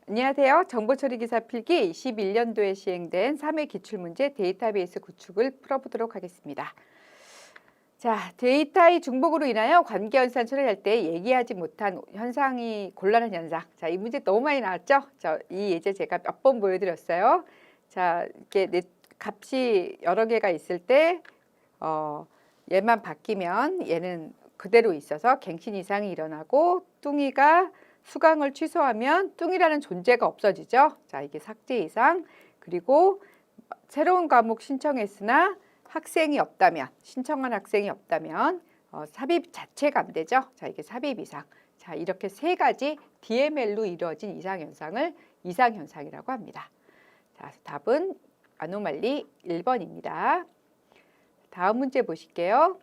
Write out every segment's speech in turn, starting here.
안녕하세요. 정보처리 기사 필기 21년도에 시행된 3회 기출문제 데이터베이스 구축을 풀어보도록 하겠습니다. 자, 데이터의 중복으로 인하여 관계현상 처리할 때 얘기하지 못한 현상이 곤란한 현상. 자, 이 문제 너무 많이 나왔죠? 이 예제 제가 몇 번 보여드렸어요. 자, 이렇게 값이 여러 개가 있을 때 얘만 바뀌면 얘는 그대로 있어서 갱신 이상이 일어나고 뚱이가 수강을 취소하면 뚱이라는 존재가 없어지죠. 자, 이게 삭제 이상. 그리고 새로운 과목 신청했으나 학생이 없다면, 신청한 학생이 없다면 삽입 자체가 안 되죠. 자, 이게 삽입 이상. 자, 이렇게 세 가지 DML로 이루어진 이상현상을 이상현상이라고 합니다. 자, 답은 아노말리 1번입니다. 다음 문제 보실게요.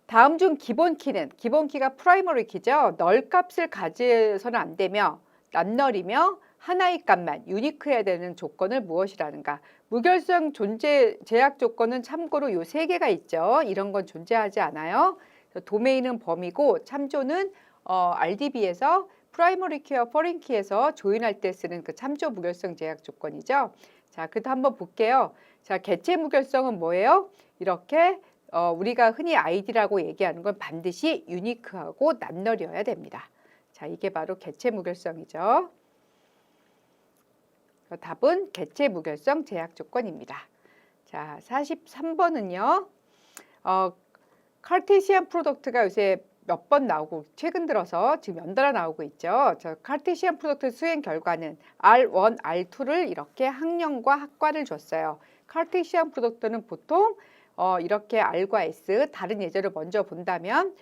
다음 중 기본키는, 기본키가 프라이머리 키죠. 널 값을 가져서는 안 되며 낱널이며 하나의 값만 유니크해야 되는 조건을 무엇이라는가. 무결성 존재 제약 조건은 참고로 요 세 개가 있죠. 이런 건 존재하지 않아요. 도메인은 범위고 참조는 RDB에서 프라이머리 키와 포린 키에서 조인할 때 쓰는 그 참조 무결성 제약 조건이죠. 자, 그도 한번 볼게요. 자, 개체 무결성은 뭐예요? 이렇게 우리가 흔히 아이디라고 얘기하는 건 반드시 유니크하고 낱널이어야 됩니다. 자, 이게 바로 개체 무결성이죠. 답은 개체 무결성 제약 조건입니다. 자, 43번은요. 카르테시안 프로덕트가 요새 몇 번 나오고 최근 들어서 지금 연달아 나오고 있죠. 저 카르테시안 프로덕트 수행 결과는 R1, R2를 이렇게 학년과 학과를 줬어요. 카르테시안 프로덕트는 보통 이렇게 R과 S 다른 예제를 먼저 본다면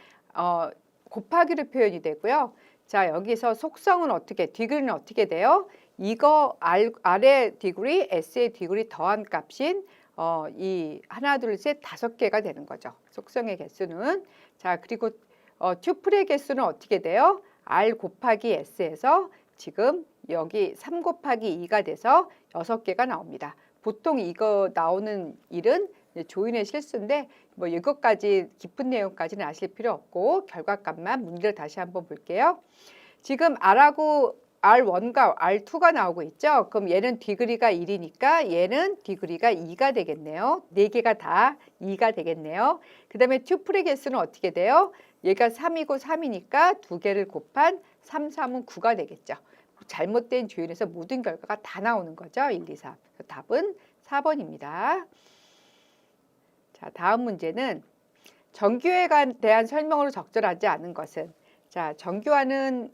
곱하기로 표현이 되고요. 자, 여기서 속성은 어떻게, 디그리는 어떻게 돼요? 이거 R의 디그리, S의 디그리 더한 값인 이 하나, 둘, 셋, 5개가 되는 거죠. 속성의 개수는. 자, 그리고 튜플의 개수는 어떻게 돼요? R 곱하기 S에서 지금 여기 3 곱하기 2가 돼서 6개가 나옵니다. 보통 이거 나오는 일은 조인의 실수인데 뭐 이것까지 깊은 내용까지는 아실 필요 없고 결과값만 문제를 다시 한번 볼게요. 지금 R하고 R1과 R2가 나오고 있죠. 그럼 얘는 디그리가 1이니까 얘는 디그리가 2가 되겠네요. 4개가 다 2가 되겠네요. 그 다음에 튜플의 개수는 어떻게 돼요? 얘가 3이고 3이니까 2개를 곱한 3, 3은 9가 되겠죠. 잘못된 조인에서 모든 결과가 다 나오는 거죠. 1, 2, 3. 답은 4번입니다. 자, 다음 문제는 정규화에 대한 설명으로 적절하지 않은 것은. 자, 정규화는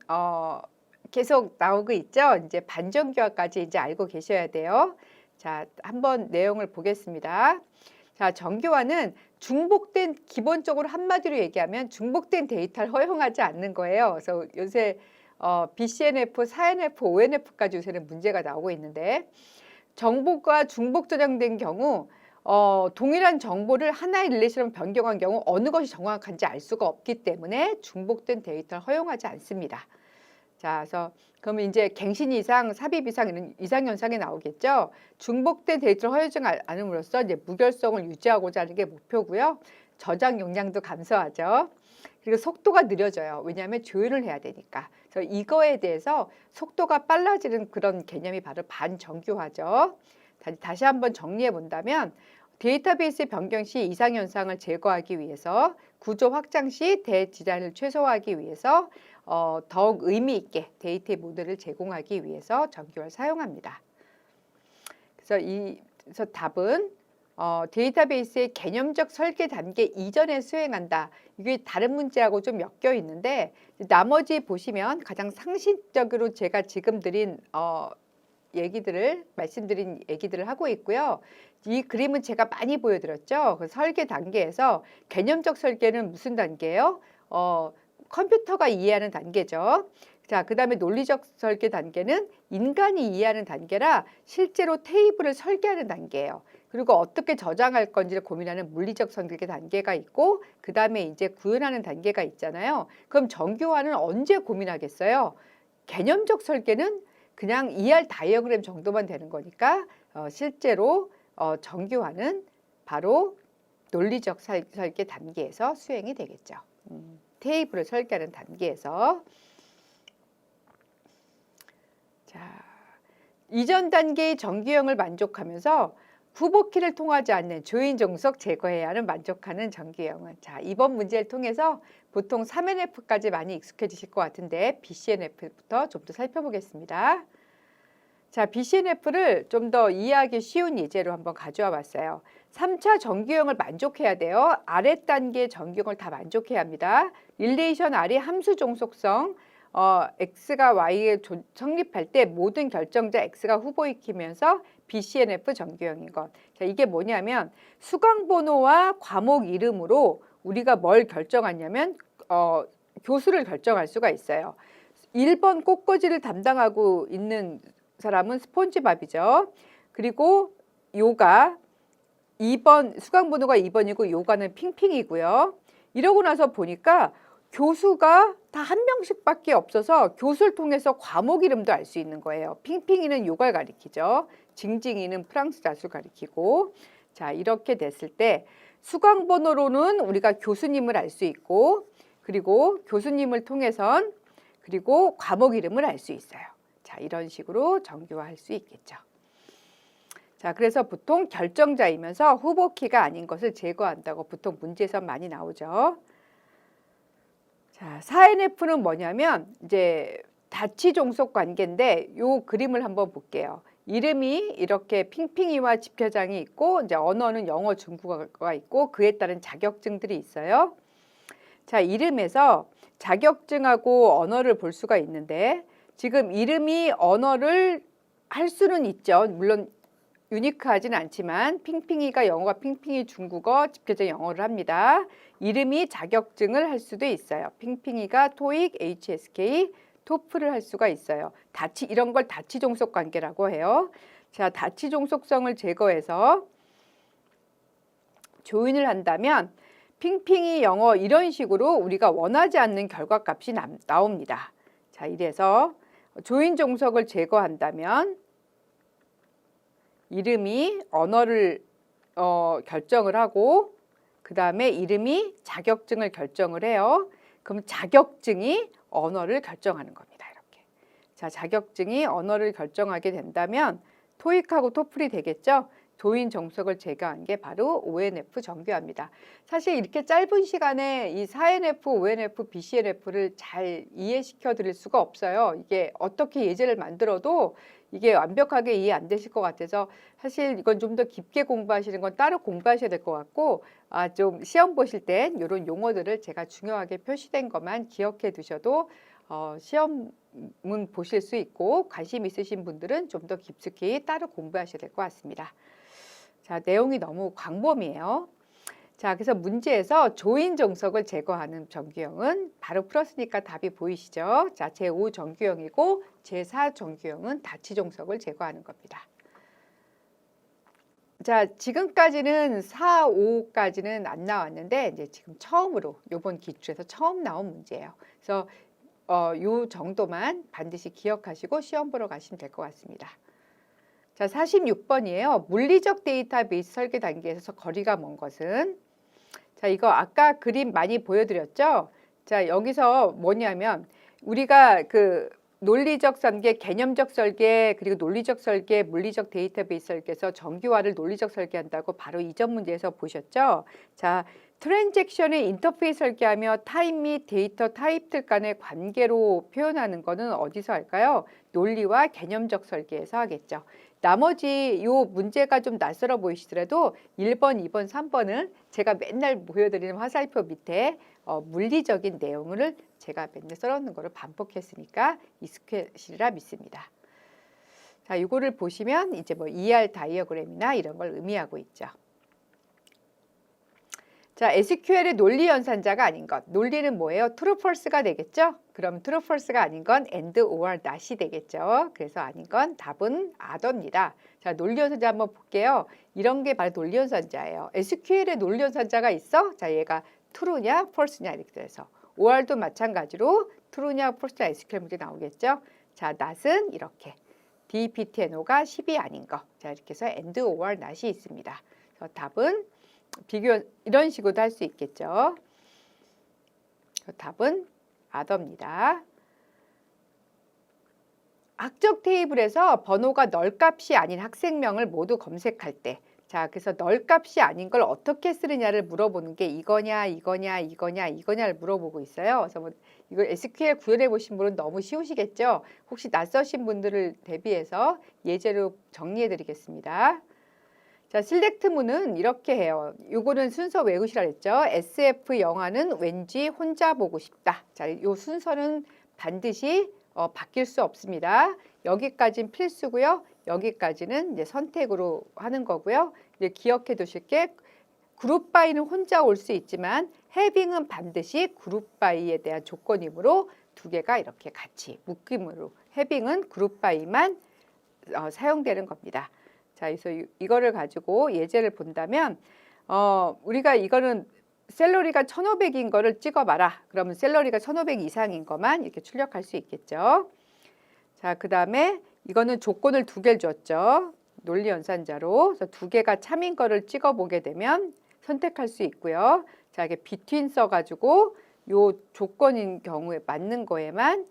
계속 나오고 있죠. 이제 반정규화까지 이제 알고 계셔야 돼요. 자, 한번 내용을 보겠습니다. 자, 정규화는 중복된, 기본적으로 한마디로 얘기하면 중복된 데이터를 허용하지 않는 거예요. 그래서 요새 BCNF, 4NF, 5NF까지 요새는 문제가 나오고 있는데 정보가 중복 저장된 경우 동일한 정보를 하나의 릴레이션으로 변경한 경우 어느 것이 정확한지 알 수가 없기 때문에 중복된 데이터를 허용하지 않습니다. 자, 그래서 그러면 이제 갱신 이상, 삽입 이상 이런 이상 현상이 나오겠죠. 중복된 데이터를 허용하지 않음으로써 이제 무결성을 유지하고자 하는 게 목표고요. 저장 용량도 감소하죠. 그리고 속도가 느려져요. 왜냐하면 조율을 해야 되니까. 그래서 이거에 대해서 속도가 빨라지는 그런 개념이 바로 반정규화죠. 다시 한번 정리해 본다면 데이터베이스 변경 시 이상 현상을 제거하기 위해서 구조 확장 시 대지장을 최소화하기 위해서 더욱 의미 있게 데이터 모델을 제공하기 위해서 정규화를 사용합니다. 그래서 답은 데이터베이스의 개념적 설계 단계 이전에 수행한다. 이게 다른 문제하고 좀 엮여 있는데 나머지 보시면 가장 상식적으로 제가 지금 드린 말씀드린 얘기들을 하고 있고요. 이 그림은 제가 많이 보여드렸죠. 그 설계 단계에서 개념적 설계는 무슨 단계예요? 컴퓨터가 이해하는 단계죠. 자, 그 다음에 논리적 설계 단계는 인간이 이해하는 단계라 실제로 테이블을 설계하는 단계예요. 그리고 어떻게 저장할 건지를 고민하는 물리적 설계 단계가 있고 그 다음에 이제 구현하는 단계가 있잖아요. 그럼 정규화는 언제 고민하겠어요? 개념적 설계는 그냥 ER 다이어그램 정도만 되는 거니까 실제로 정규화는 바로 논리적 설계 단계에서 수행이 되겠죠. 테이블을 설계하는 단계에서. 자, 이전 단계의 정규형을 만족하면서 후보키를 통하지 않는 조인 종속 제거해야 하는 만족하는 정규형은, 자, 이번 문제를 통해서 보통 3NF까지 많이 익숙해지실 것 같은데 BCNF부터 좀 더 살펴보겠습니다. 자, BCNF를 좀 더 이해하기 쉬운 예제로 한번 가져와 봤어요. 3차 정규형을 만족해야 돼요. 아래 단계 정규형을 다 만족해야 합니다. 릴레이션 R이 함수 종속성, X가 Y에 성립할 때 모든 결정자 X가 후보이키면서 BCNF 정규형인 것. 자, 이게 뭐냐면 수강번호와 과목 이름으로 우리가 뭘 결정하냐면 교수를 결정할 수가 있어요. 1번 꽃꽂이를 담당하고 있는 사람은 스폰지밥이죠. 그리고 요가 2번 수강번호가 2번이고 요가는 핑핑이고요. 이러고 나서 보니까 교수가 다 한 명씩밖에 없어서 교수를 통해서 과목 이름도 알 수 있는 거예요. 핑핑이는 요가를 가리키죠. 징징이는 프랑스 자수를 가리키고. 자, 이렇게 됐을 때 수강번호로는 우리가 교수님을 알 수 있고, 그리고 교수님을 통해선 그리고 과목 이름을 알 수 있어요. 자, 이런 식으로 정규화할 수 있겠죠. 자, 그래서 보통 결정자이면서 후보키가 아닌 것을 제거한다고 보통 문제에서 많이 나오죠. 자, 4NF는 뭐냐면 이제 다치 종속 관계인데 요 그림을 한번 볼게요. 이름이 이렇게 핑핑이와 지표장이 있고, 이제 언어는 영어, 중국어가 있고 그에 따른 자격증들이 있어요. 자, 이름에서 자격증하고 언어를 볼 수가 있는데 지금 이름이 언어를 할 수는 있죠. 물론 유니크하지는 않지만 핑핑이가 영어가 핑핑이 중국어, 지표자 영어를 합니다. 이름이 자격증을 할 수도 있어요. 핑핑이가 토익, HSK, 토플을 할 수가 있어요. 이런 걸 다치 종속 관계라고 해요. 자, 다치 종속성을 제거해서 조인을 한다면 핑핑이 영어 이런 식으로 우리가 원하지 않는 결과값이 나옵니다. 자, 이래서 조인 종속을 제거한다면 이름이 언어를 결정을 하고 그 다음에 이름이 자격증을 결정을 해요. 그럼 자격증이 언어를 결정하는 겁니다. 이렇게. 자, 자격증이 언어를 결정하게 된다면 토익하고 토플이 되겠죠. 조인 종속을 제거한 게 바로 ONF 정규화입니다. 사실 이렇게 짧은 시간에 이 4NF, ONF, BCNF를 잘 이해시켜 드릴 수가 없어요. 이게 어떻게 예제를 만들어도 이게 완벽하게 이해 안 되실 것 같아서 사실 이건 좀 더 깊게 공부하시는 건 따로 공부하셔야 될 것 같고, 좀 시험 보실 땐 이런 용어들을 제가 중요하게 표시된 것만 기억해 두셔도 시험은 보실 수 있고 관심 있으신 분들은 좀 더 깊숙이 따로 공부하셔야 될 것 같습니다. 자, 내용이 너무 광범위해요. 자, 그래서 문제에서 조인 종속을 제거하는 정규형은 바로 풀었으니까 답이 보이시죠? 자, 제5 정규형이고 제4 정규형은 다치 종속을 제거하는 겁니다. 자, 지금까지는 4, 5까지는 안 나왔는데 이제 지금 처음으로 이번 기출에서 처음 나온 문제예요. 그래서 요 정도만 반드시 기억하시고 시험 보러 가시면 될 것 같습니다. 자, 46번이에요. 물리적 데이터베이스 설계 단계에서 거리가 먼 것은? 자, 이거 아까 그림 많이 보여드렸죠? 자, 여기서 뭐냐면 우리가 그 논리적 설계, 개념적 설계, 그리고 논리적 설계, 물리적 데이터베이스 설계에서 정규화를 논리적 설계한다고 바로 이전 문제에서 보셨죠? 자, 트랜잭션의 인터페이스 설계하며 타입 및 데이터 타입들 간의 관계로 표현하는 것은 어디서 할까요? 논리와 개념적 설계에서 하겠죠. 나머지 요 문제가 좀 낯설어 보이시더라도 1번, 2번, 3번은 제가 맨날 보여드리는 화살표 밑에 물리적인 내용을 제가 맨날 써놓는 거를 반복했으니까 익숙해지리라 믿습니다. 자, 이거를 보시면 이제 뭐 ER 다이어그램이나 이런 걸 의미하고 있죠. 자, SQL의 논리 연산자가 아닌 것. 논리는 뭐예요? true, false가 되겠죠? 그럼 true, false가 아닌 건 and, or, not이 되겠죠? 그래서 아닌 건 답은 other입니다. 자, 논리 연산자 한번 볼게요. 이런 게 바로 논리 연산자예요. SQL에 논리 연산자가 있어? 자, 얘가 true냐, false냐 이렇게 돼서 or도 마찬가지로 true냐, false냐 SQL 문제 나오겠죠? 자, not은 이렇게 DPTNO가 10이 아닌 거. 자, 이렇게 해서 and, or, not이 있습니다. 그래서 답은 비교 이런 식으로도 할 수 있겠죠. 답은 other입니다. 학적 테이블에서 번호가 널 값이 아닌 학생명을 모두 검색할 때, 자, 그래서 널 값이 아닌 걸 어떻게 쓰느냐를 물어보는 게 이거냐를 물어보고 있어요. 그래서 뭐 이거 SQL 구현해 보신 분은 너무 쉬우시겠죠? 혹시 낯서신 분들을 대비해서 예제로 정리해 드리겠습니다. 자, select-문은 이렇게 해요. 요거는 순서 외우시라 했죠. SF 영화는 왠지 혼자 보고 싶다. 자, 요 순서는 반드시 바뀔 수 없습니다. 여기까지는 필수고요. 여기까지는 이제 선택으로 하는 거고요. 이제 기억해 두실 게 그룹 바이는 혼자 올 수 있지만 having은 반드시 그룹 바이에 대한 조건이므로 두 개가 이렇게 같이 묶임으로 having은 그룹 바이만 사용되는 겁니다. 자, 그래서 이거를 가지고 예제를 본다면 우리가 이거는 샐러리가 1,500인 거를 찍어봐라. 그러면 샐러리가 1,500 이상인 것만 이렇게 출력할 수 있겠죠. 자, 그 다음에 이거는 조건을 두 개를 줬죠. 논리 연산자로. 그래서 두 개가 참인 거를 찍어보게 되면 선택할 수 있고요. 자, 이게 between 써가지고 요 조건인 경우에 맞는 거에만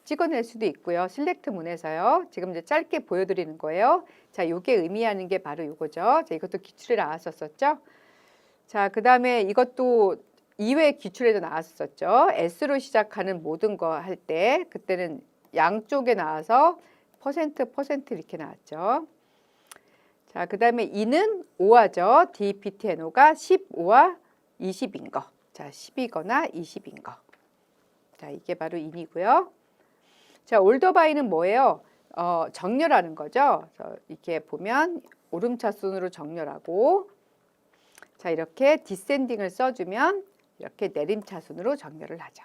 찍어낼 수도 있고요. select 문에서요. 지금 이제 짧게 보여드리는 거예요. 자, 요게 의미하는 게 바로 요거죠. 자, 이것도 기출에 나왔었죠. 자, 그 다음에 이것도 2회 기출에도 나왔었죠. S로 시작하는 모든 거 할 때 그때는 양쪽에 나와서 퍼센트 이렇게 나왔죠. 자, 그 다음에 E는 5화죠. DPTNO가 15와 20인 거. 자, 10이거나 20인 거. 자, 이게 바로 인이고요. 자, 올더 바이는 뭐예요? 정렬하는 거죠. 이렇게 보면 오름차순으로 정렬하고, 자, 이렇게 디센딩을 써주면 이렇게 내림차순으로 정렬을 하죠.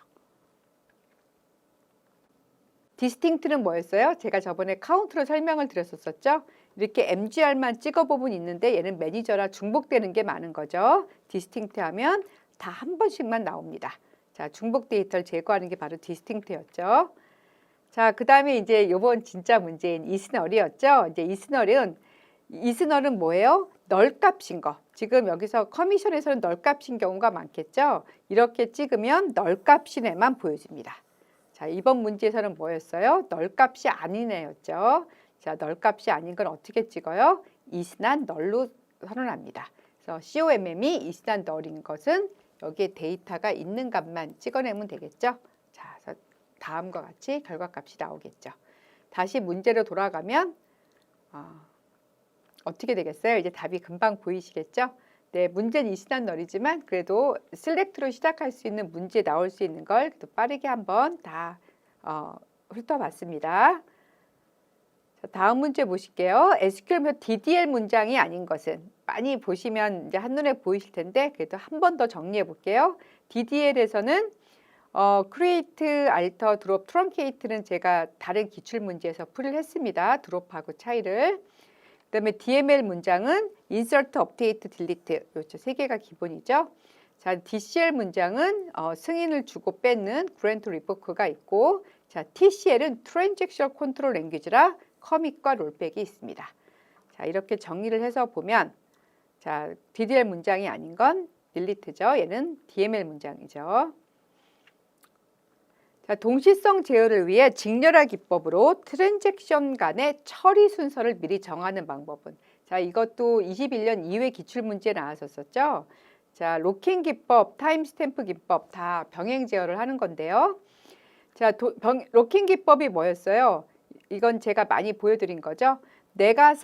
디스팅트는 뭐였어요? 제가 저번에 카운트로 설명을 드렸었죠. 이렇게 MGR만 찍어보면 있는데 얘는 매니저라 중복되는 게 많은 거죠. 디스팅트 하면 다 한 번씩만 나옵니다. 자, 중복 데이터를 제거하는 게 바로 디스팅트였죠. 자, 그 다음에 이제 요번 진짜 문제인 이스널이었죠. 이제 이스널은 뭐예요? 널 값인 거. 지금 여기서 커미션에서는 널 값인 경우가 많겠죠. 이렇게 찍으면 널 값인 애만 보여줍니다. 자, 이번 문제에서는 뭐였어요? 널 값이 아닌 애였죠. 자, 널 값이 아닌 건 어떻게 찍어요? 이스난 널로 선언합니다. 그래서 COMM이 이스난 널인 것은 여기에 데이터가 있는 값만 찍어내면 되겠죠. 자, 그래서 다음과 같이 결과값이 나오겠죠. 다시 문제로 돌아가면 어떻게 되겠어요? 이제 답이 금방 보이시겠죠? 네, 문제는 이스난 널이지만 그래도 select-로 시작할 수 있는 문제 나올 수 있는 걸 빠르게 한번 다 훑어봤습니다. 자, 다음 문제 보실게요. SQL에서 DDL 문장이 아닌 것은 많이 보시면 이제 한눈에 보이실 텐데 그래도 한 번 더 정리해 볼게요. DDL에서는 create, alter, drop, truncate는 제가 다른 기출 문제에서 풀이를 했습니다. 드롭하고 차이를. 그다음에 DML 문장은 insert, update, delete 요렇게 세 개가 기본이죠. 자, DCL 문장은 승인을 주고 뺏는 grant, revoke가 있고, 자, TCL은 transaction control language라 커밋과 롤백이 있습니다. 자, 이렇게 정리를 해서 보면, 자, DDL 문장이 아닌 건 delete죠. 얘는 DML 문장이죠. 자, 동시성 제어를 위해 직렬화 기법으로 트랜잭션 간의 처리 순서를 미리 정하는 방법은, 자, 이것도 21년 2회 기출문제에 나왔었죠. 자, 로킹 기법, 타임스탬프 기법 다 병행 제어를 하는 건데요. 자, 로킹 기법이 뭐였어요? 이건 제가 많이 보여드린 거죠. 내가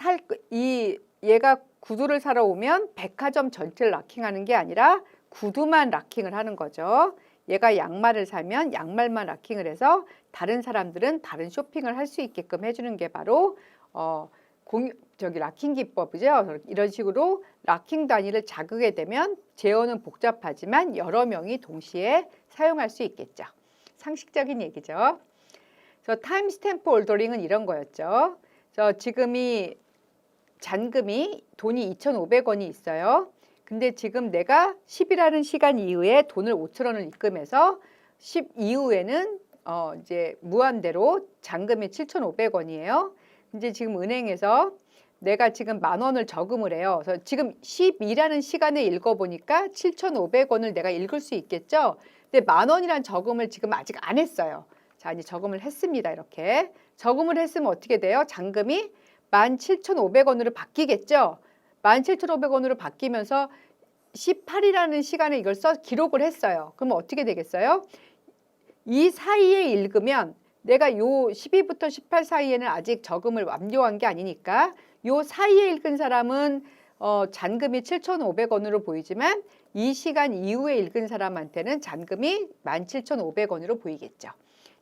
얘가 구두를 사러 오면 백화점 전체를 락킹하는 게 아니라 구두만 락킹을 하는 거죠. 얘가 양말을 사면 양말만 락킹을 해서 다른 사람들은 다른 쇼핑을 할 수 있게끔 해주는 게 바로 락킹 기법이죠. 이런 식으로 락킹 단위를 자극하게 되면 제어는 복잡하지만 여러 명이 동시에 사용할 수 있겠죠. 상식적인 얘기죠. 그래서 타임 스탬프 올더링은 이런 거였죠. 그래서 지금이 잔금이 돈이 2,500원이 있어요. 근데 지금 내가 10이라는 시간 이후에 돈을 5,000원을 입금해서 10 이후에는 이제 무한대로 잔금이 7,500원이에요. 이제 지금 은행에서 내가 지금 10,000원을 저금을 해요. 그래서 지금 12라는 시간에 읽어보니까 7,500원을 내가 읽을 수 있겠죠. 근데 10,000원이란 저금을 지금 아직 안 했어요. 자, 이제 저금을 했습니다. 이렇게. 저금을 했으면 어떻게 돼요? 잔금이 17,500원으로 바뀌겠죠. 17,500원으로 바뀌면서 18이라는 시간에 이걸 기록을 했어요. 그러면 어떻게 되겠어요? 이 사이에 읽으면 내가 요 12부터 18 사이에는 아직 저금을 완료한 게 아니니까 요 사이에 읽은 사람은 잔금이 7,500원으로 보이지만 이 시간 이후에 읽은 사람한테는 잔금이 17,500원으로 보이겠죠.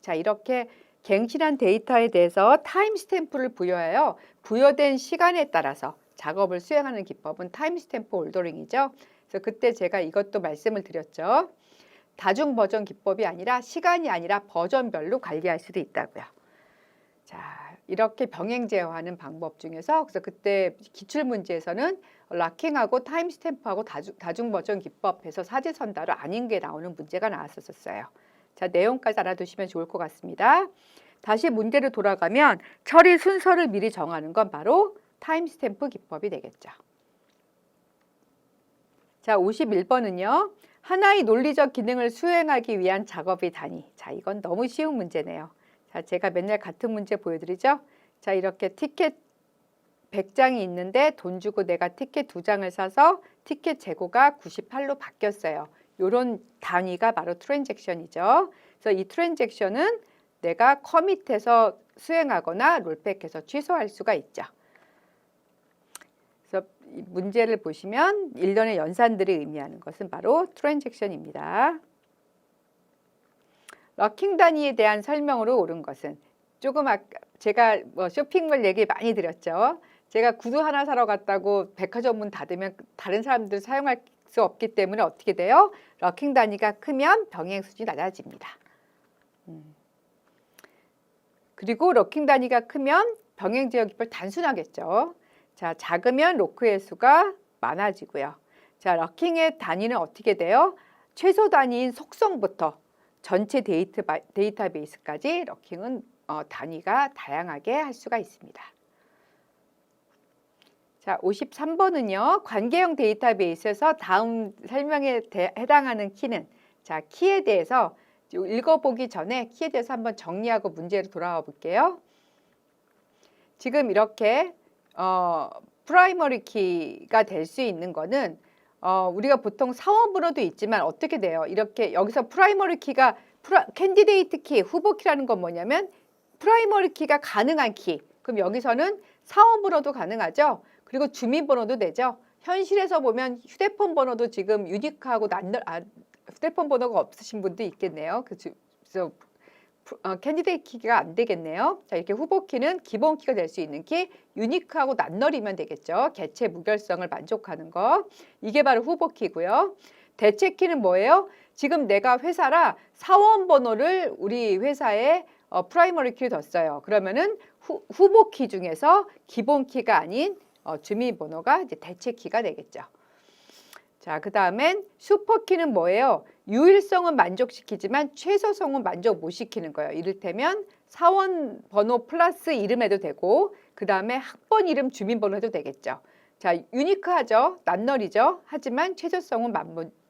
자, 이렇게 갱신한 데이터에 대해서 타임스탬프를 부여하여 부여된 시간에 따라서 작업을 수행하는 기법은 타임스탬프 올더링이죠. 그래서 그때 제가 이것도 말씀을 드렸죠. 다중 버전 기법이 아니라 시간이 아니라 버전별로 관리할 수도 있다고요. 자, 이렇게 병행 제어하는 방법 중에서 그래서 그때 기출 문제에서는 락킹하고 타임스탬프하고 다중 버전 기법에서 사제선다로 아닌 게 나오는 문제가 나왔었어요. 자, 내용까지 알아두시면 좋을 것 같습니다. 다시 문제로 돌아가면 처리 순서를 미리 정하는 건 바로 타임스탬프 기법이 되겠죠. 자, 51번은요. 하나의 논리적 기능을 수행하기 위한 작업의 단위. 자, 이건 너무 쉬운 문제네요. 자, 제가 맨날 같은 문제 보여드리죠. 자, 이렇게 티켓 100장이 있는데 돈 주고 내가 티켓 2장을 사서 티켓 재고가 98로 바뀌었어요. 이런 단위가 바로 트랜잭션이죠. 그래서 이 트랜잭션은 내가 커밋해서 수행하거나 롤백해서 취소할 수가 있죠. 그래서 문제를 보시면 일련의 연산들이 의미하는 것은 바로 트랜잭션입니다. 럭킹 단위에 대한 설명으로 옳은 것은 조금 아까 제가 쇼핑몰 얘기 많이 드렸죠. 제가 구두 하나 사러 갔다고 백화점 문 닫으면 다른 사람들 사용할 수 없기 때문에 어떻게 돼요? 럭킹 단위가 크면 병행 수준이 낮아집니다. 그리고 럭킹 단위가 크면 병행 제어 기법이 단순하겠죠. 자, 작으면 로크의 수가 많아지고요. 자, 럭킹의 단위는 어떻게 돼요? 최소 단위인 속성부터 전체 데이터베이스까지 럭킹은 단위가 다양하게 할 수가 있습니다. 자, 53번은요. 관계형 데이터베이스에서 다음 설명에 해당하는 키는 자, 키에 대해서 읽어보기 전에 키에 대해서 한번 정리하고 문제로 돌아와 볼게요. 지금 이렇게 프라이머리 키가 될 수 있는 거는 우리가 보통 사원번호도 있지만 어떻게 돼요? 이렇게 여기서 프라이머리 키가 캔디데이트 키, 후보 키라는 건 뭐냐면 프라이머리 키가 가능한 키. 그럼 여기서는 사원번호도 가능하죠. 그리고 주민번호도 되죠. 현실에서 보면 휴대폰 번호도 지금 유니크하고 휴대폰 번호가 없으신 분도 있겠네요. 그래서 캔디데이트 키가 안 되겠네요. 자, 이렇게 후보 키는 기본 키가 될 수 있는 키, 유니크하고 낱널이면 되겠죠. 개체 무결성을 만족하는 거. 이게 바로 후보 키고요. 대체 키는 뭐예요? 지금 내가 회사라 사원 번호를 우리 회사에 프라이머리 키를 뒀어요. 그러면은 후보 키 중에서 기본 키가 아닌 주민번호가 이제 대체 키가 되겠죠. 자, 그 다음엔 슈퍼키는 뭐예요? 유일성은 만족시키지만 최소성은 만족 못 시키는 거예요. 이를테면 사원 번호 플러스 이름해도 되고 그 다음에 학번 이름 주민번호 해도 되겠죠. 자, 유니크하죠. 낱널이죠. 하지만 최소성은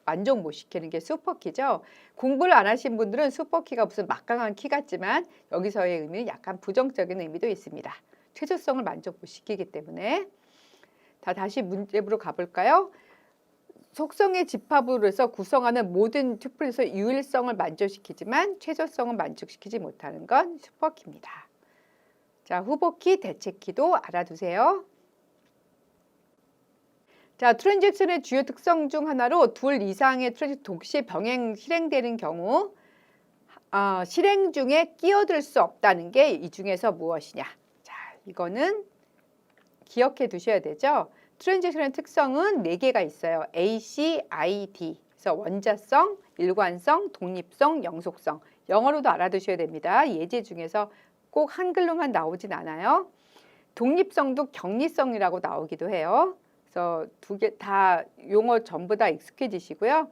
만족 못 시키는 게 슈퍼키죠. 공부를 안 하신 분들은 슈퍼키가 무슨 막강한 키 같지만 여기서의 의미는 약간 부정적인 의미도 있습니다. 최소성을 만족 못 시키기 때문에. 다시 문제로 가볼까요? 속성의 집합으로 해서 구성하는 모든 튜플에서 유일성을 만족시키지만 최소성은 만족시키지 못하는 건 슈퍼키입니다. 자, 후보키, 대체키도 알아두세요. 자, 트랜잭션의 주요 특성 중 하나로 둘 이상의 트랜잭션 동시에 병행 실행되는 경우 실행 중에 끼어들 수 없다는 게 이 중에서 무엇이냐. 자, 이거는 기억해 두셔야 되죠. 트랜잭션의 특성은 4개가 있어요. A, C, I, D. 그래서 원자성, 일관성, 독립성, 영속성. 영어로도 알아두셔야 됩니다. 예제 중에서 꼭 한글로만 나오진 않아요. 독립성도 격리성이라고 나오기도 해요. 그래서 2개 다 용어 전부 다 익숙해지시고요.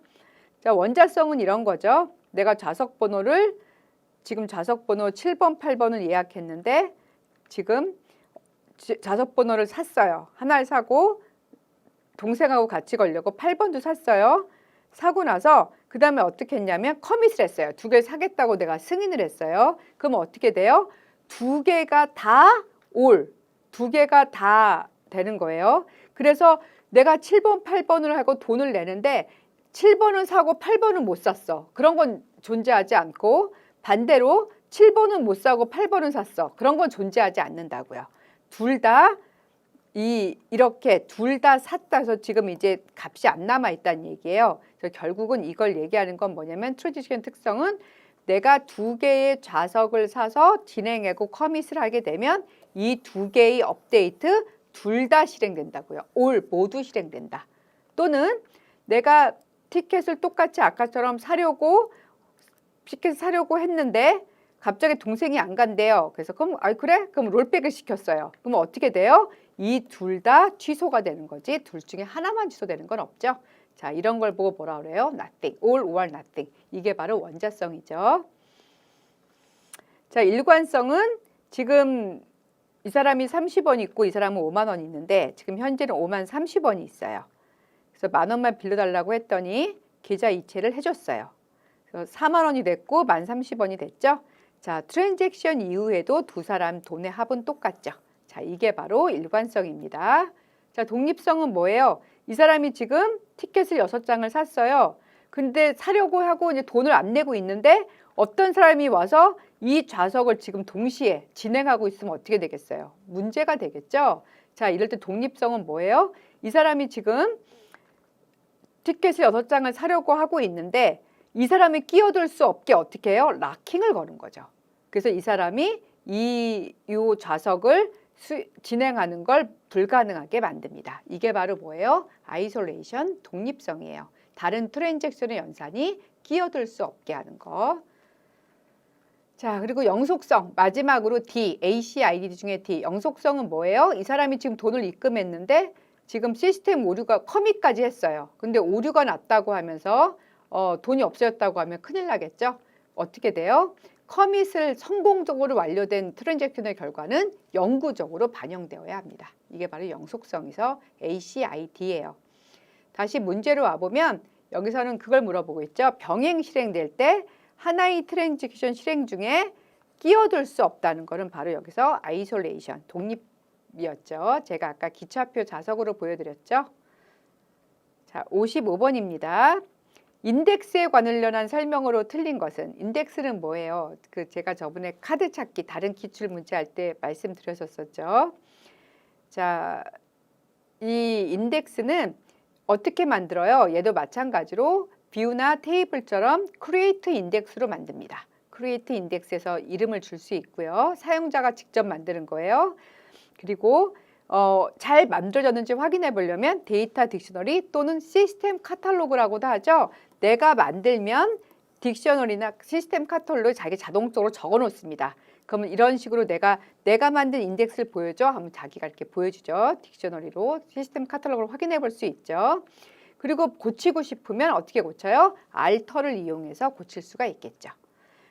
자, 원자성은 이런 거죠. 내가 지금 좌석번호 7번, 8번을 예약했는데 지금 좌석번호를 샀어요. 하나를 사고 동생하고 같이 가려고 8번도 샀어요. 사고 나서 그 다음에 어떻게 했냐면 커밋을 했어요. 2개를 사겠다고 내가 승인을 했어요. 그럼 어떻게 돼요? 두 개가 다 올, 두 개가 다 되는 거예요. 그래서 내가 7번, 8번을 하고 돈을 내는데 7번은 사고 8번은 못 샀어. 그런 건 존재하지 않고 반대로 7번은 못 사고 8번은 샀어. 그런 건 존재하지 않는다고요. 둘 다 이렇게 둘 다 샀다 해서 지금 이제 값이 안 남아 있다는 얘기예요. 그래서 결국은 이걸 얘기하는 건 뭐냐면 트랜지션 특성은 내가 두 개의 좌석을 사서 진행하고 커밋을 하게 되면 이 두 개의 업데이트 둘 다 실행된다고요. 올 모두 실행된다. 또는 내가 티켓을 똑같이 아까처럼 티켓을 사려고 했는데 갑자기 동생이 안 간대요. 그래서 그럼 그래? 그럼 롤백을 시켰어요. 그럼 어떻게 돼요? 이 둘 다 취소가 되는 거지 둘 중에 하나만 취소되는 건 없죠. 자, 이런 걸 보고 뭐라 그래요? Nothing, all or nothing. 이게 바로 원자성이죠. 자, 일관성은 지금 이 사람이 30원 있고 이 사람은 5만 원 있는데 지금 현재는 5만 30원이 있어요. 그래서 만 원만 빌려달라고 했더니 계좌 이체를 해줬어요. 그래서 4만 원이 됐고 만 30원이 됐죠. 자, 트랜잭션 이후에도 두 사람 돈의 합은 똑같죠. 자, 이게 바로 일관성입니다. 자, 독립성은 뭐예요? 이 사람이 지금 티켓을 6장을 샀어요. 근데 사려고 하고 이제 돈을 안 내고 있는데 어떤 사람이 와서 이 좌석을 지금 동시에 진행하고 있으면 어떻게 되겠어요? 문제가 되겠죠? 자, 이럴 때 독립성은 뭐예요? 이 사람이 지금 티켓을 6장을 사려고 하고 있는데 이 사람이 끼어들 수 없게 어떻게 해요? 락킹을 거는 거죠. 그래서 이 사람이 이 좌석을 진행하는 걸 불가능하게 만듭니다. 이게 바로 뭐예요? 아이솔레이션, 독립성이에요. 다른 트랜잭션의 연산이 끼어들 수 없게 하는 거. 자, 그리고 영속성, 마지막으로 D, ACID 중에 D. 영속성은 뭐예요? 이 사람이 지금 돈을 입금했는데 지금 시스템 오류가 커밋까지 했어요. 근데 오류가 났다고 하면서 돈이 없어졌다고 하면 큰일 나겠죠? 어떻게 돼요? 커밋을 성공적으로 완료된 트랜잭션의 결과는 영구적으로 반영되어야 합니다. 이게 바로 영속성에서 ACID예요. 다시 문제로 와보면 여기서는 그걸 물어보고 있죠. 병행 실행될 때 하나의 트랜잭션 실행 중에 끼어들 수 없다는 것은 바로 여기서 아이솔레이션, 독립이었죠. 제가 아까 기차표 자석으로 보여드렸죠. 자, 55번입니다. 인덱스에 관련한 설명으로 틀린 것은 인덱스는 뭐예요? 제가 저번에 카드 찾기 다른 기출 문제 할 때 말씀드렸었죠. 자, 이 인덱스는 어떻게 만들어요? 얘도 마찬가지로 뷰나 테이블처럼 크리에이트 인덱스로 만듭니다. 크리에이트 인덱스에서 이름을 줄 수 있고요. 사용자가 직접 만드는 거예요. 그리고 잘 만들어졌는지 확인해 보려면 데이터 딕셔너리 또는 시스템 카탈로그라고도 하죠. 내가 만들면 딕셔너리나 시스템 카탈로그에 자기 자동적으로 적어 놓습니다. 그러면 이런 식으로 내가 만든 인덱스를 보여줘 하면 자기가 이렇게 보여주죠. 딕셔너리로 시스템 카탈로그를 확인해 볼 수 있죠. 그리고 고치고 싶으면 어떻게 고쳐요? 알터를 이용해서 고칠 수가 있겠죠.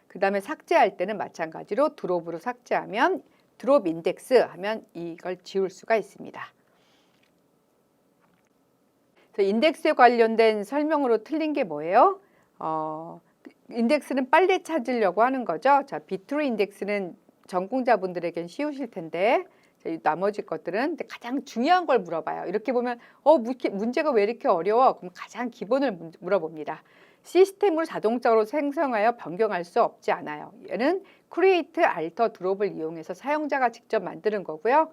그 다음에 삭제할 때는 마찬가지로 드롭으로 삭제하면 드롭 인덱스 하면 이걸 지울 수가 있습니다. 그래서 인덱스에 관련된 설명으로 틀린 게 뭐예요? 인덱스는 빨리 찾으려고 하는 거죠. 자, 비트로 인덱스는 전공자분들에겐 쉬우실 텐데 나머지 것들은 가장 중요한 걸 물어봐요. 이렇게 보면 문제가 왜 이렇게 어려워? 그럼 가장 기본을 물어봅니다. 시스템으로 자동적으로 생성하여 변경할 수 없지 않아요. 얘는 create, alter, drop을 이용해서 사용자가 직접 만드는 거고요.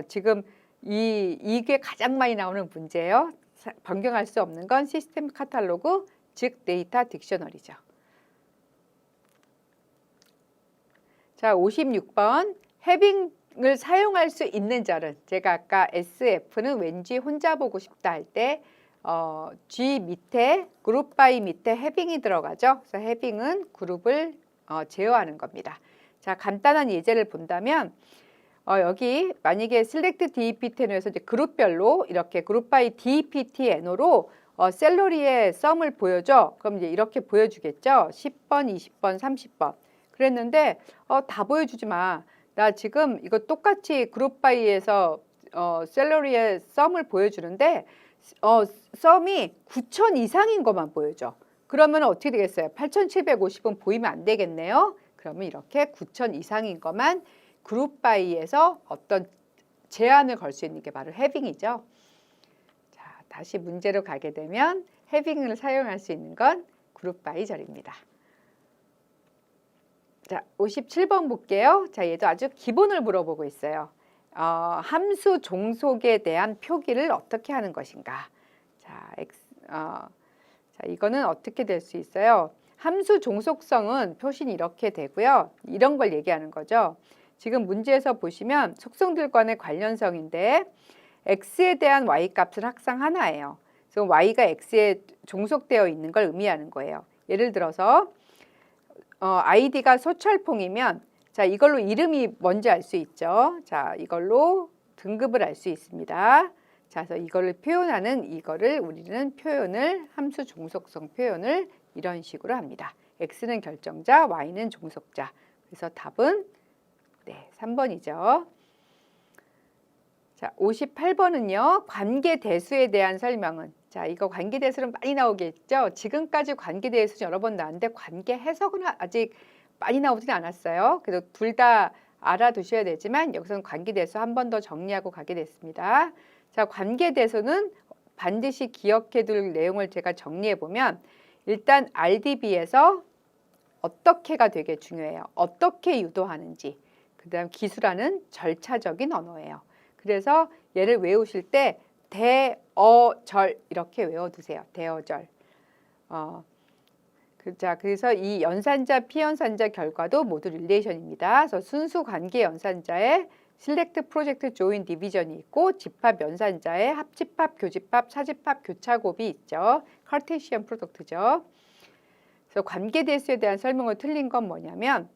지금 이게 가장 많이 나오는 문제예요. 변경할 수 없는 건 시스템 카탈로그, 즉 데이터 딕셔너리죠. 자, 56번 해빙을 사용할 수 있는 절은 제가 아까 SF는 왠지 혼자 보고 싶다 할 때 G 밑에 그룹 바이 밑에 해빙이 들어가죠. 그래서 해빙은 그룹을 제어하는 겁니다. 자, 간단한 예제를 본다면 여기 만약에 select DPTN에서 이제 그룹별로 이렇게 그룹 바이 DPTN으로 셀러리의 썸을 보여줘. 그럼 이제 이렇게 보여주겠죠. 10번, 20번, 30번. 그랬는데 다 보여주지 마. 나 지금 이거 똑같이 그룹 바이에서 셀러리의 썸을 보여주는데 썸이 9,000 이상인 것만 보여줘. 그러면 어떻게 되겠어요? 8,750은 보이면 안 되겠네요. 그러면 이렇게 9,000 이상인 것만 그룹 바이에서 어떤 제한을 걸 수 있는 게 바로 having이죠. 자, 다시 문제로 가게 되면 having을 사용할 수 있는 건 그룹 바이 절입니다. 자, 57번 볼게요. 자, 얘도 아주 기본을 물어보고 있어요. 함수 종속에 대한 표기를 어떻게 하는 것인가? 자, 자, 이거는 어떻게 될 수 있어요? 함수 종속성은 표시는 이렇게 되고요. 이런 걸 얘기하는 거죠. 지금 문제에서 보시면 속성들과의 관련성인데 x에 대한 y 값은 항상 하나예요. 그래서 y가 x에 종속되어 있는 걸 의미하는 거예요. 예를 들어서 id가 소철봉이면 자, 이걸로 이름이 뭔지 알 수 있죠. 자, 이걸로 등급을 알 수 있습니다. 자, 그래서 이거를 표현하는 이거를 우리는 표현을 함수 종속성 표현을 이런 식으로 합니다. x는 결정자, y는 종속자. 그래서 답은 네, 3번이죠. 자, 58번은요. 관계대수에 대한 설명은 자, 이거 관계대수는 많이 나오겠죠. 지금까지 관계대수는 여러 번 나왔는데 관계 해석은 아직 많이 나오진 않았어요. 그래서 둘 다 알아두셔야 되지만 여기서는 관계대수 한 번 더 정리하고 가게 됐습니다. 자, 관계대수는 반드시 기억해둘 내용을 제가 정리해 보면 일단 RDB에서 어떻게가 되게 중요해요. 어떻게 유도하는지. 그다음 기술하는 절차적인 언어예요. 그래서 얘를 외우실 때 대어절 이렇게 외워두세요. 대어절. 자, 그래서 이 연산자, 피연산자 결과도 모두 릴레이션입니다. 그래서 순수 관계 연산자의 select, project, join, division이 있고 집합 연산자의 합집합, 교집합, 차집합, 교차곱이 있죠. 카르테시안 프로덕트죠. 그래서 관계대수에 대한 설명을 틀린 건 뭐냐면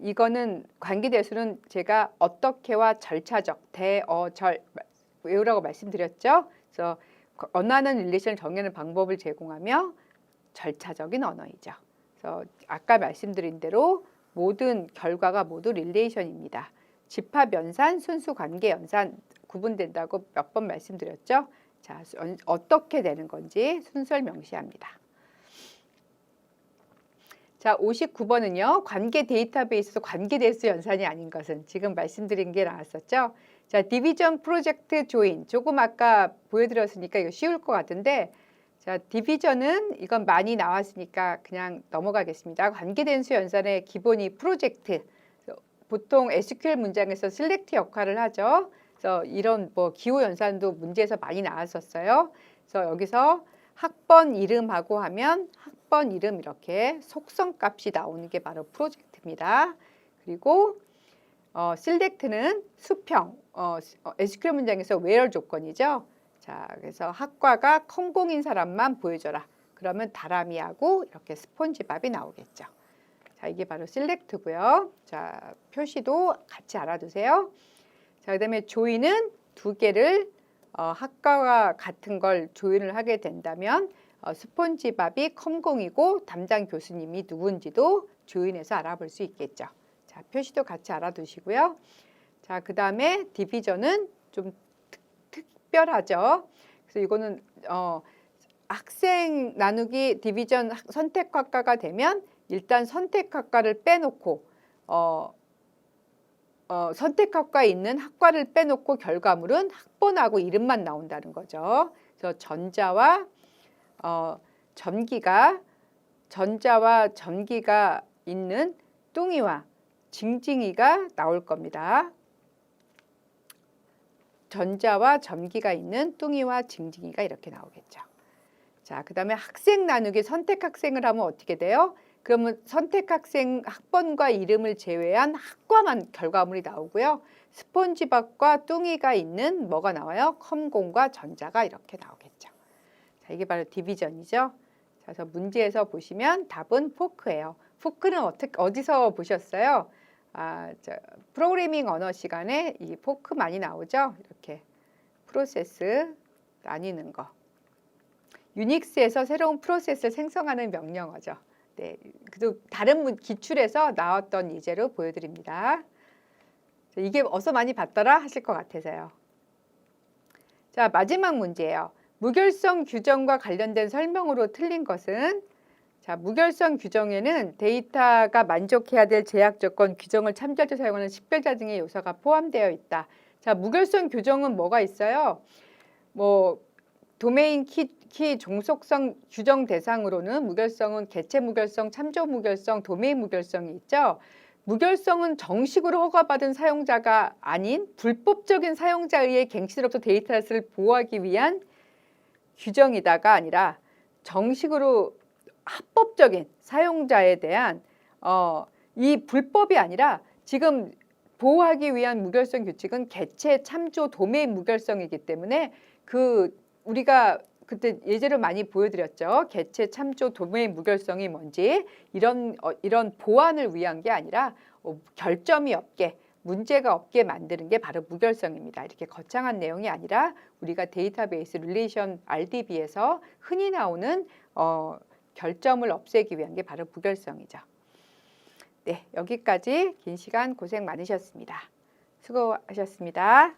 이거는 관계대수는 제가 어떻게와 절차적, 대어절 외우라고 말씀드렸죠. 그래서 언어하는 릴레이션을 정의하는 방법을 제공하며 절차적인 언어이죠. 그래서 아까 말씀드린 대로 모든 결과가 모두 릴레이션입니다. 집합 연산, 순수 관계 연산 구분된다고 몇 번 말씀드렸죠. 자, 어떻게 되는 건지 순서를 명시합니다. 자, 59번은요. 관계 데이터베이스에서 관계대수 연산이 아닌 것은 지금 말씀드린 게 나왔었죠. 자, 디비전 프로젝트 조인. 조금 아까 보여드렸으니까 이거 쉬울 것 같은데 자, 디비전은 이건 많이 나왔으니까 그냥 넘어가겠습니다. 관계대수 연산의 기본이 프로젝트. 보통 SQL 문장에서 셀렉트 역할을 하죠. 그래서 이런 뭐 기호 연산도 문제에서 많이 나왔었어요. 그래서 여기서 학번 이름하고 하면 학번 이름 이렇게 속성 값이 나오는 게 바로 프로젝트입니다. 그리고 select는 수평, SQL 문장에서 where 조건이죠. 자, 그래서 학과가 컴공인 사람만 보여줘라. 그러면 다람이하고 이렇게 스폰지밥이 나오겠죠. 자, 이게 바로 select고요. 자, 표시도 같이 알아두세요. 자, 그다음에 조인은 두 개를 학과와 같은 걸 조인을 하게 된다면 스폰지밥이 컴공이고 담당 교수님이 누군지도 조인해서 알아볼 수 있겠죠. 자, 표시도 같이 알아두시고요. 자, 그 다음에 디비전은 좀 특별하죠. 그래서 이거는 학생 나누기 디비전 선택학과가 되면 일단 선택학과를 빼놓고 선택학과에 있는 학과를 빼놓고 결과물은 학번하고 이름만 나온다는 거죠. 그래서 전자와 전자와 전기가 있는 뚱이와 징징이가 나올 겁니다. 전자와 전기가 있는 뚱이와 징징이가 이렇게 나오겠죠. 자, 그 다음에 학생 나누기 선택학생을 하면 어떻게 돼요? 그러면 선택학생 학번과 이름을 제외한 학과만 결과물이 나오고요. 스폰지밥과 뚱이가 있는 뭐가 나와요? 컴공과 전자가 이렇게 나오겠죠. 자, 이게 바로 디비전이죠. 자, 그래서 문제에서 보시면 답은 포크예요. 포크는 어디서 보셨어요? 프로그래밍 언어 시간에 이 포크 많이 나오죠. 이렇게 프로세스 나뉘는 거. 유닉스에서 새로운 프로세스를 생성하는 명령어죠. 네, 그래도 다른 기출에서 나왔던 예제로 보여드립니다. 이게 어디서 많이 봤더라 하실 것 같아서요. 자, 마지막 문제예요. 무결성 규정과 관련된 설명으로 틀린 것은 자, 무결성 규정에는 데이터가 만족해야 될 제약 조건, 규정을 참조할 때 사용하는 식별자 등의 요소가 포함되어 있다. 자, 무결성 규정은 뭐가 있어요? 뭐 도메인 키 종속성 규정 대상으로는 무결성은 개체 무결성, 참조 무결성, 도메인 무결성이 있죠. 무결성은 정식으로 허가받은 사용자가 아닌 불법적인 사용자에 의해 갱신으로부터 데이터를 보호하기 위한 규정이다가 아니라 정식으로 합법적인 사용자에 대한 이 불법이 아니라 지금 보호하기 위한 무결성 규칙은 개체, 참조, 도메인 무결성이기 때문에 우리가 그때 예제를 많이 보여드렸죠. 개체, 참조, 도메인 무결성이 뭔지 이런 보완을 위한 게 아니라 결점이 없게 문제가 없게 만드는 게 바로 무결성입니다. 이렇게 거창한 내용이 아니라 우리가 데이터베이스 릴레이션 RDB에서 흔히 나오는 결점을 없애기 위한 게 바로 무결성이죠. 네, 여기까지 긴 시간 고생 많으셨습니다. 수고하셨습니다.